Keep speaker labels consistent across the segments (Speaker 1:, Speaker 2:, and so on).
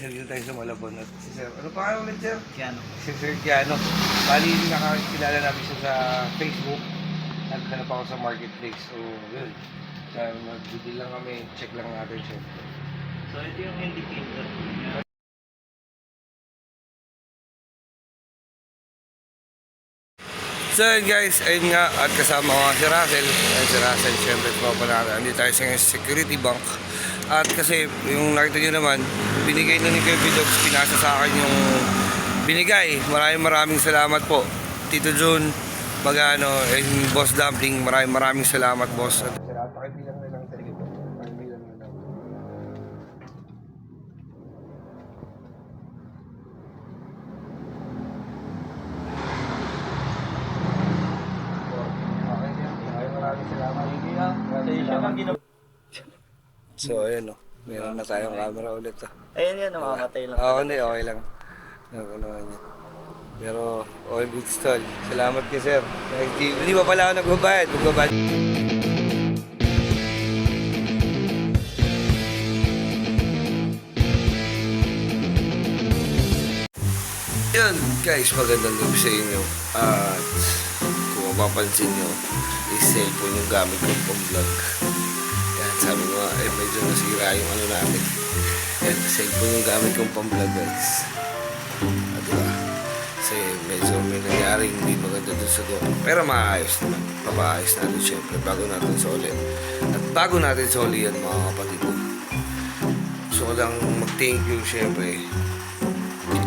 Speaker 1: Dito tayo sa Malabon at si Sir, ano pa kayo ulit Sir?
Speaker 2: Kiano.
Speaker 1: Si Sir Kiano. Bali, nakakilala namin siya sa Facebook. Naghanap ako sa marketplace. So, yun. Magbibili lang kami, check lang natin siya.
Speaker 2: So, ito yung indicator.
Speaker 1: So yun guys, ayun nga, at kasama ko nga si Russell. Ayun si Russell, syempre tropa natin. Andito tayo sa security bank. At kasi yung nakita nyo naman, binigay na ni Kirby Dogs, pinasa sa akin yung binigay. Maraming salamat po. Tito Jun, Magano, and Boss Dumpling, maraming salamat boss. At pakibilang na lang talaga ito. Pakibilang na lang. Maraming salamat. So ayun o, meron na tayong camera ulit o.
Speaker 2: Ayun yan, namamatay lang.
Speaker 1: Oo, hindi, okay lang. Pero, all good stall. Salamat kay sir. Hindi pa pala ako nagbabayad. Magbabayad. Yun, guys, magandang gabi sa inyo. At kung mapapansin nyo, is cellphone yung gamit kong pang-vlog. Yan, sabi ko nga, medyo nasira yung ano natin. Yan, cellphone yung gamit kong pang-vlog, guys. At diba? Kasi medyo may nangyaring hindi maganda dun sa GoPro. Pero maayos naman. Papaayos natin syempre bago natin solid. At bago natin solid yan mga kapatid ko. So ko lang mag-thank you syempre.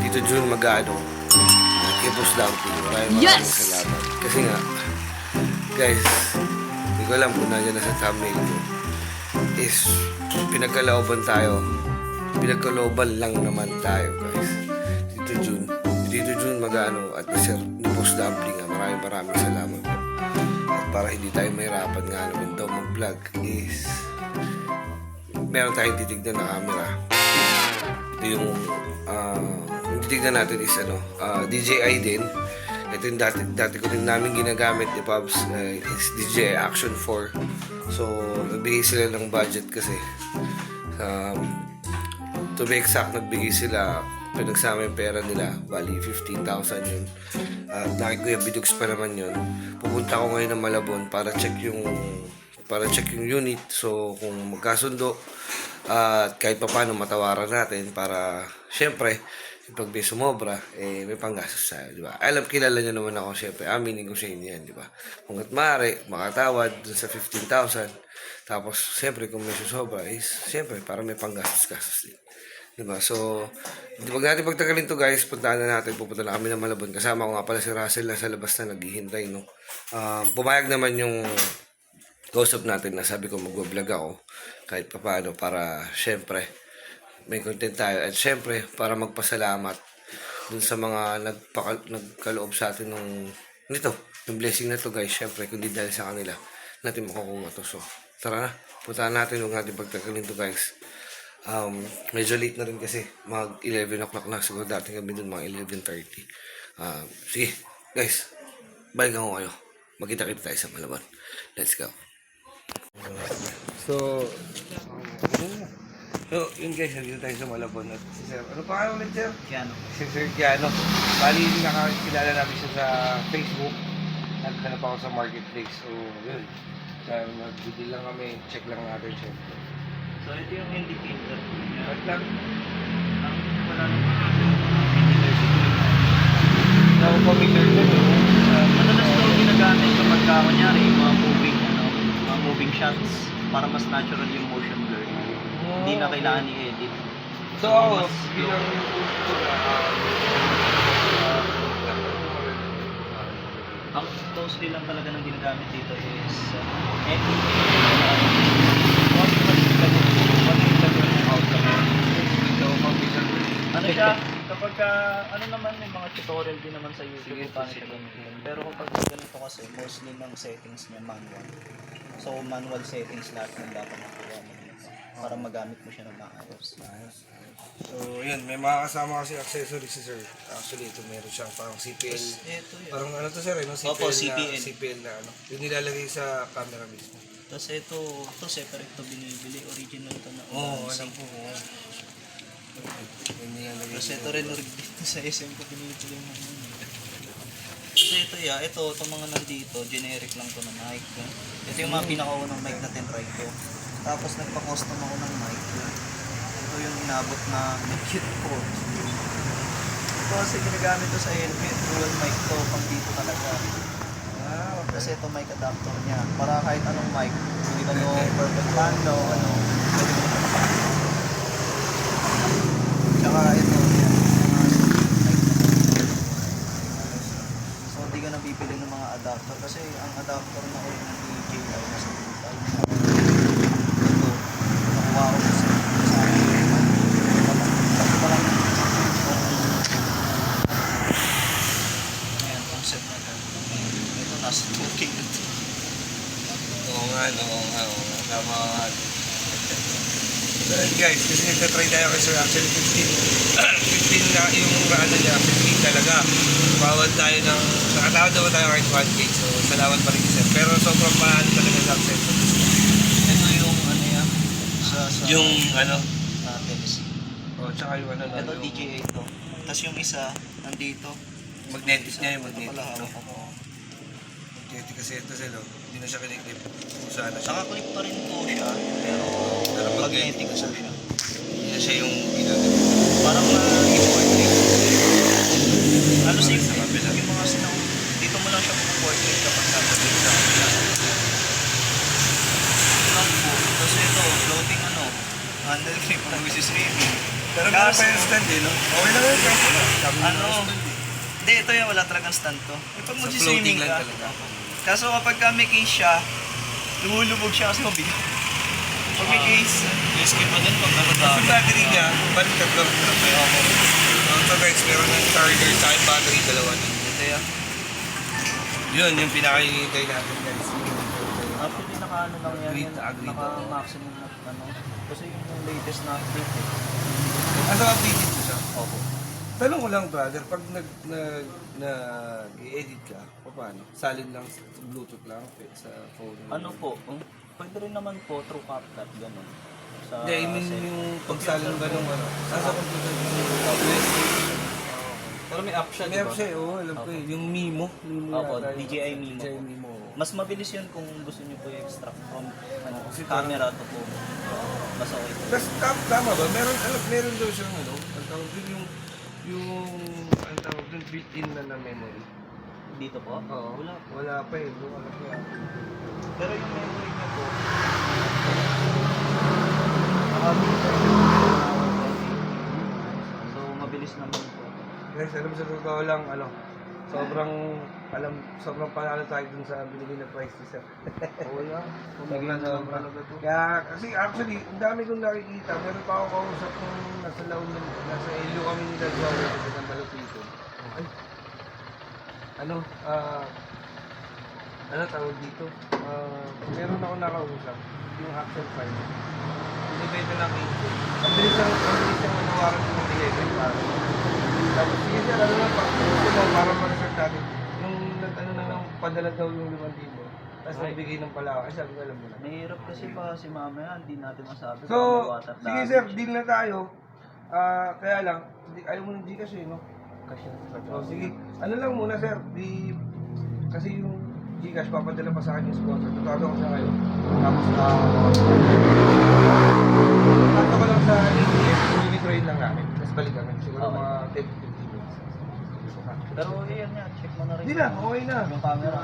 Speaker 1: Dito Jun Magano. At kay Boss Dumpling. Maraming salamat. Kasi nga, guys, hindi ko alam kung nandiyan na sa thumbnail ko. Is pinagkalooban tayo. Pinagkalooban lang naman tayo guys. Dito Jun Magano at Sir Boss Dumpling, maraming salamat po. At para hindi tayo mahirapan nga naman daw mag-vlog is meron tayong titignan na camera. Ito yung titignan natin is DJI din. Ito yung dati ko din namin ginagamit ni Pabs, is DJI Action 4. So nagbigay sila ng budget kasi to be exact, nagbigay sila, pinagsama yung pera nila, bali 15,000 yun. Nakit Kuya Bidogs pa naman yun. Pupunta ako ngayon ng Malabon para check yung unit. So kung magkasundo at kahit pa paano matawaran natin para syempre pag may sumobra may panggastos tayo, di ba? Kilala nyo naman ako, syempre aminin ko sa inyo yan, di ba? Kung at maaari makatawad dun sa 15,000, tapos syempre kung may susobra is syempre para may panggastos din. Diba? So, wag natin pagtagalin to guys. Puntaan na natin. Pupunta na kami ng Malabon. Kasama ko nga pala si Russell na sa labas na naghihintay. No? Pumayag naman yung kausap natin na sabi ko mag-vlog ako kahit pa paano para syempre may content tayo. At syempre para magpasalamat dun sa mga nagkaloob sa atin nito. Yung blessing na to guys. Syempre kung di dahil sa kanila natin makukuha to. So, tara na. Puntaan natin. Huwag natin pagtagalin to guys. Medyo late na rin kasi mag 11 o'clock na siguro, dating kami dun mga 11:30. Sige guys, balikan ko kayo, magkita-kita tayo sa Malabon. Let's go. So yun guys, dito tayo sa Malabon at si Sir, ano pa kayo ulit Sir?
Speaker 2: Kiano.
Speaker 1: Si Sir Kiano. Bali, nakakilala namin siya sa Facebook. Naghanap ako sa marketplace. So yun, magbibili lang kami, check lang natin siya.
Speaker 2: So, ito yung indicator.
Speaker 1: At lang,
Speaker 2: Wala nang indicator siguro.
Speaker 1: na familiar na yun.
Speaker 2: Madalas daw ginagamit kapag kunyari yung mga moving shots para mas natural yung motion blur. Hindi na kailangan i-edit.
Speaker 1: So ako, bilang
Speaker 2: ang mostly lang talaga ng ginagamit dito is ano siya, kapag ano naman, may mga tutorial din naman sa YouTube kung paano siya gamitin. Pero kapag ganito kasi, mostly ng settings niya manual. So manual settings lahat ng dapat makuha mo dito para magamit mo siya ng maayos.
Speaker 1: So yun, may mga kasama kasi accessories si Sir. Actually ito meron siyang parang CPL.
Speaker 2: Ito yun.
Speaker 1: Parang ano to Sir, no? CPL,
Speaker 2: Opo, CPL.
Speaker 1: CPL na ano. Yung nilalagay sa camera mismo.
Speaker 2: Tapos ito separate to binibili. Original to na.
Speaker 1: Oo, alam po. Hindi yan lagay.
Speaker 2: Kasi ito rin rin dito sa SM ko binibili mo. Kasi ito itong mga nandito, generic lang to na mic. Ito yung mga pinakaunang mic na Tenrito. Tapos nagpa-custom ako ng mic. Ito yung inabot na kit ko. Ito kasi ginagamit to sa helmet, dual mic to, pang dito talaga. Kasi ito mic adapter niya. Para kahit anong mic, hindi ba no perfect band o ano, pwede mo naman makapagod. Tsaka ito, yan, mga mic na so hindi ka na bibili ng mga adapter kasi ang adapter na oil ng DJI mas digital. Ito, nakuha ko sa akin. Kasi parang ayan, concept na ito. Ito, nasa 2K na ito.
Speaker 1: Oo nga. Tama nga. So guys, kasi nagtatry tayo kay Sir. Actually 15 na yung ano niya, 15 talaga. Bawal tayo ng, nakatawad naman tayo kahit 1K. So salamat pa rin Sir. Pero sobrang mahal talaga sa access.
Speaker 2: Ito yung ano yan, sa
Speaker 1: Yung ano,
Speaker 2: Tennessee.
Speaker 1: tsaka yung ano,
Speaker 2: Ito
Speaker 1: yung
Speaker 2: DJI ito. Tapos yung isa, nandito.
Speaker 1: magnetic niya yung
Speaker 2: Ito
Speaker 1: magnetic.
Speaker 2: pala hawak ko.
Speaker 1: Magnetic kasi ito sila. Hindi na siya kiniklip. Kung saan na siya.
Speaker 2: Nakaklip pa rin po siya, pero
Speaker 1: Pero
Speaker 2: magnetic po siya.
Speaker 1: Hindi na siya yung ginagawa.
Speaker 2: Parang i-portrait. Ano
Speaker 1: Parang
Speaker 2: sa
Speaker 1: sa kabila.
Speaker 2: yung mga sinang, dito mo lang siya po-portrait kapag nasa sa kabila. Ito lang po. Tapos ito, floating ano, handle clip na streaming.
Speaker 1: Pero meron pa yung stand eh, no? Okay lang yun, kahit wala. Sabi mo
Speaker 2: Ano?
Speaker 1: na stand eh.
Speaker 2: Hindi, ito yung wala talagang stand to. Pag
Speaker 1: Sa
Speaker 2: mag-swimming
Speaker 1: floating lang
Speaker 2: ka,
Speaker 1: talaga.
Speaker 2: kaso kapag may case siya, lumulubog siya kasi mabigat. Pag may case, skip pa din pag
Speaker 1: Yung
Speaker 2: nakadami.
Speaker 1: battery niya, balik tatlo. Ito guys, meron ng charger sa akin battery, dalawa na.
Speaker 2: Ito yan.
Speaker 1: Yun, yung pinakahihintay natin guys.
Speaker 2: Actually, naka-ano lang yan.
Speaker 1: Agreed, agreed ako.
Speaker 2: Naka-maximum na ano. Kasi yung latest na update eh.
Speaker 1: Ano updated mo siya?
Speaker 2: Opo.
Speaker 1: Tanong ko lang brother, pag i-edit ka, paano? Salin lang, Bluetooth lang sa phone?
Speaker 2: Ano po? Pwede rin naman po through CapCut, gano'n. Sa
Speaker 1: Hindi, I mean
Speaker 2: set.
Speaker 1: yung pagsalin ba nung ano? Nasa computer ko.
Speaker 2: Pero may app siya,
Speaker 1: May app siya, oo, alam ko eh. Yung Mimo.
Speaker 2: Opo,
Speaker 1: yata yun.
Speaker 2: DJI Mimo.
Speaker 1: DJI Mimo.
Speaker 2: Mas mabilis yun kung gusto niyo po i-extract from ano,
Speaker 1: Kasi
Speaker 2: camera to po. Mas okay po.
Speaker 1: Tapos tama ba? Meron daw siyang ano, ang tawag din ang tawag din built-in na memory.
Speaker 2: Dito po?
Speaker 1: Oo. Wala pa eh. Wala pa yan.
Speaker 2: Pero yung memory niya po, so mabilis naman po.
Speaker 1: Guys, alam mo sa totoo lang, ano, sobrang panalo tayo dun sa binili na price ni Sir.
Speaker 2: Oo yan.
Speaker 1: Sobrang. Kaya, kasi actually, ang dami kong nakikita. Meron pa ako kausap kung nasa nasa LU kami nila Joey sa Malupito. Ay, ano tawag dito? Meron ako nakausap, yung actual file. Binibenta ng 8. Ang bilis ang manawaran ko ng 11 para. Tapos sige sir, ano lang, para ma-reserve natin. Nung padala daw yung 5,000. Tapos nagbigay ng pala. Ay sabi ko, alam mo na.
Speaker 2: Mahirap kasi pa si mama yan, hindi natin masabi
Speaker 1: So,
Speaker 2: kung may water
Speaker 1: sige
Speaker 2: damage.
Speaker 1: sir, deal na tayo. Kaya lang, ayaw mo ng Gcash eh, no?
Speaker 2: Kasi,
Speaker 1: So, sige. Ano lang muna sir, kasi yung Gcash, papadala pa sa akin yung sponsor. Tutado ko siya ngayon. Tapos, tato ko lang sa ATM, i-train lang namin. Tapos balik kami. Siguro
Speaker 2: Okay.
Speaker 1: mga 10-15 minutes.
Speaker 2: pero yan yan, check mo na rin.
Speaker 1: Hindi na, okay na.
Speaker 2: Yung camera.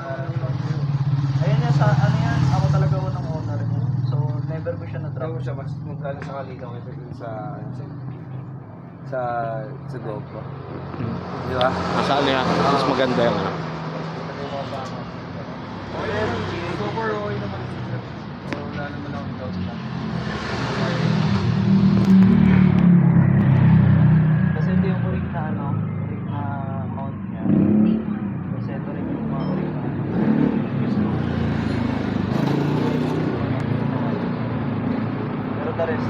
Speaker 2: Ayun yan, sa ano yan, ako talaga unang owner niya. So, never ko siya
Speaker 1: Try
Speaker 2: na-drop.
Speaker 1: mo siya, mas magkano sa kalinaw kaysa dun sa GoPro. Di ba?
Speaker 3: Nasa ano yan? Mas maganda yung ano.
Speaker 1: Okay, GoPro okay naman. So, wala naman akong doubt na.
Speaker 2: Kasi hindi yung rig na ano, rig na mount niya. Kasi ito rin yung mga rig na ano. Pero the rest,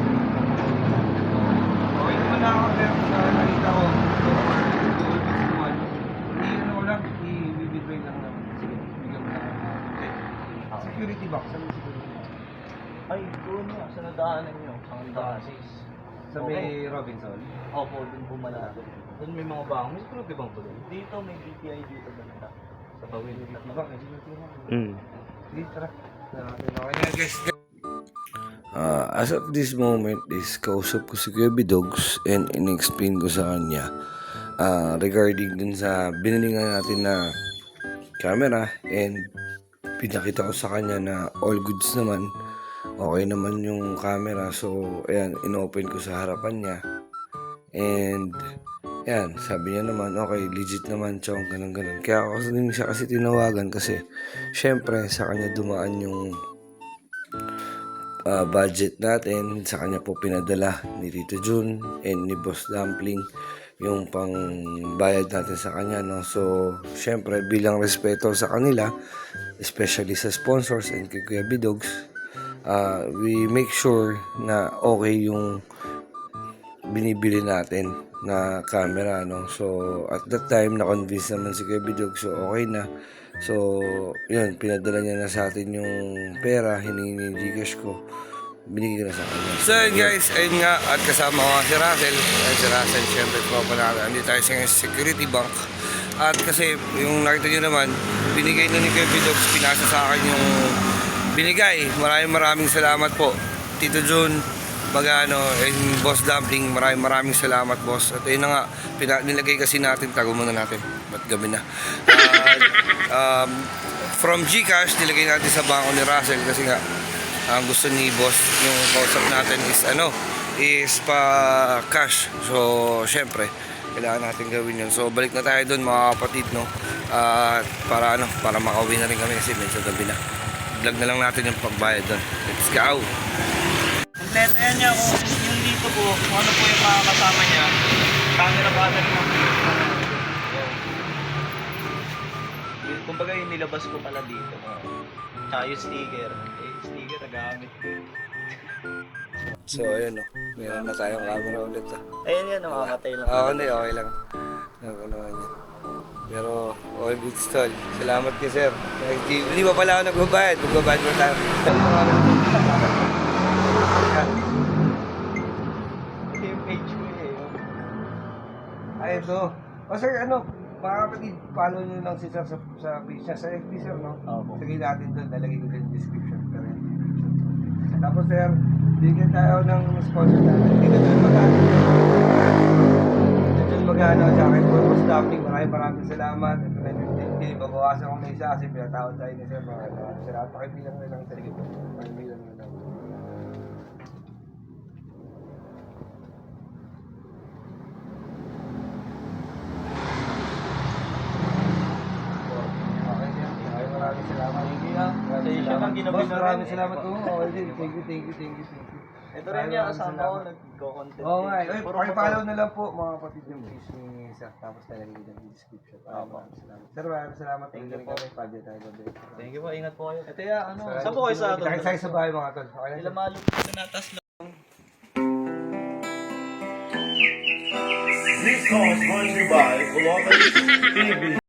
Speaker 1: Okay naman ako, pero nakita ko, hindi ano lang, i-withdraw lang naman. Sige, bigyan mo na. Security box, ano yung security box?
Speaker 2: ay, doon nga, sa nadaanan nyo, ang basis.
Speaker 1: Sa may Robinson.
Speaker 2: Opo, dun po malapit.
Speaker 1: Doon may mga bangko. May security bank ba doon?
Speaker 2: Dito may BPI dito banda.
Speaker 1: Sa bawin ng security bank.
Speaker 3: Mm.
Speaker 1: Sige, tara. Okay na guys. As of this moment is kausap ko si Kuya Bidogs and in-explain ko sa kanya regarding dun sa binili nga natin na camera and pinakita ko sa kanya na all goods naman, okay naman yung camera. So ayan, in-open ko sa harapan niya and ayan, sabi niya naman okay, legit naman chong, ganun. Kaya ako din siya kasi tinawagan kasi syempre sa kanya dumaan yung budget natin, sa kanya po pinadala ni Tito Jun and ni Boss Dumpling yung pang bayad natin sa kanya, no? So syempre bilang respeto sa kanila, especially sa sponsors and kay Kuya Bidogs, we make sure na okay yung binibili natin na camera, no? So at that time na-convince naman si Kuya Bidogs, so okay na. So yun, pinadala niya na sa atin yung pera, hiningi ni Gcash ko, binigay ko na sa kanya. So yun guys, ayun nga, at kasama ko nga si Russell. Si Russell, syempre po pa natin, andito tayo sa security bank. At kasi yung nakita nyo naman, binigay na ni Kuya Bidogs, pinasa sa akin yung binigay. Maraming salamat po Tito Jun, Magano, and Boss Dumpling. Maraming salamat boss. At ayun na nga, nilagay kasi natin, tago muna natin, ba't gabi na. From Gcash, nilagay natin sa bangko ni Russell kasi nga ang gusto ni boss yung kausap natin is pa cash. So syempre kailangan natin gawin yun. So balik na tayo doon mga kapatid, no? Para makauwi na rin kami kasi medyo gabi na. Vlog na lang natin yung pagbayad doon. Let's go!
Speaker 2: Kompleto niya kung yung dito po, kung ano po yung mga kasama niya. Camera battery mo. Kumbaga yung nilabas ko pala dito. Tsaka yung sticker. Sticker nagamit ko.
Speaker 1: So ayun, no? Meron na tayong camera ulit.
Speaker 2: Ayun yan, namamatay lang.
Speaker 1: Okay lang. Nakunawan niya. Pero all good stall. Salamat kay sir. Hindi pa pala ako nagbabayad. Magbabayad mo tayo.
Speaker 2: Ito yung page ko eh.
Speaker 1: Ay, ito. O sir, mga kapatid, follow nyo lang si sir sa page niya. Sa FB sir, no?
Speaker 2: Opo.
Speaker 1: Sagay natin doon, nalagay ko din yung description. Tapos sir, bigyan tayo ng sponsor natin. Dito doon magano. Dito doon magano. Sa akin po, Boss Dumpling, maraming salamat. Ito na yung 15K. Babawasan ko na isa kasi pinatawad tayo ni sir. Maraming salamat. Pakibilang na lang talaga po. Pakibilang na lang. Maraming salamat.
Speaker 2: Hindi na. Sa isyo nang ginabi na rin.
Speaker 1: Maraming salamat po. Thank you.
Speaker 2: Ito rin niya, kasama ko, nag-go-content.
Speaker 1: Oo nga.
Speaker 2: din. Puro
Speaker 1: Pakipollow na lang po mga kapatid yung page ni Sir. Tapos talagay din yung description. Maraming salamat. Sir, maraming salamat.
Speaker 2: Thank you po.
Speaker 1: Pagod tayo gabi.
Speaker 2: Thank you po, ingat po kayo. Ito ya, saan po kayo sa atin?
Speaker 1: Kita kayo sa bahay mga tol. Okay na
Speaker 2: Sila malupit na natas lang.
Speaker 4: This call is brought to you by Columbus TV.